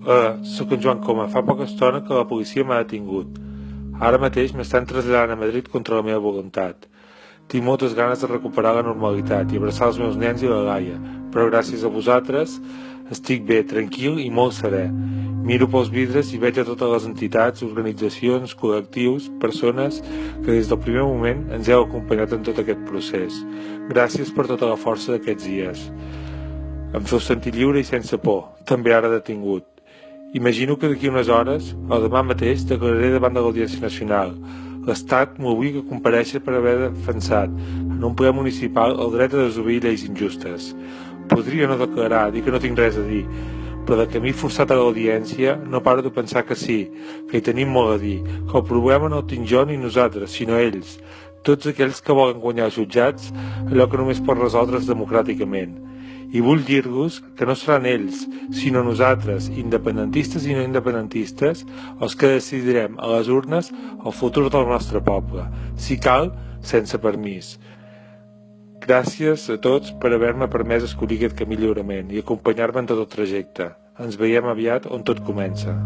Soc en Joan Coma. Fa poca estona que la policia m'ha detingut. Ara mateix m'estan traslladant a Madrid contra la meva voluntat. Tinc moltes ganes de recuperar la normalitat i abraçar els meus nens i la Laia, però gràcies a vosaltres estic bé, tranquil i molt serè. Miro pels vidres i veig a totes les entitats, organitzacions, col·lectius, persones que des del primer moment ens heu acompanyat en tot aquest procés. Gràcies per tota la força d'aquests dies. Em feu sentir lliure i sense por, també ara detingut. Imagino que d'aquí unes hores, o demà mateix, declararé davant de l'Audiència Nacional. L'Estat m'obliga a comparèixer per haver defensat, en un ple municipal, el dret a desobeir lleis injustes. Podria no declarar, dir que no tinc res a dir, però de camí forçat a l'audiència no paro de pensar que sí, que hi tenim molt a dir, que el problema no el tinc jo ni nosaltres, sinó ells, tots aquells que volen guanyar els jutjats allò que només pot resoldre's democràticament. I vull dir-vos que no seran ells, sinó nosaltres, independentistes i no independentistes, els que decidirem a les urnes el futur del nostre poble, si cal, sense permís. Gràcies a tots per haver-me permès escollir aquest camí lliurement i acompanyar-me en tot el trajecte. Ens veiem aviat on tot comença.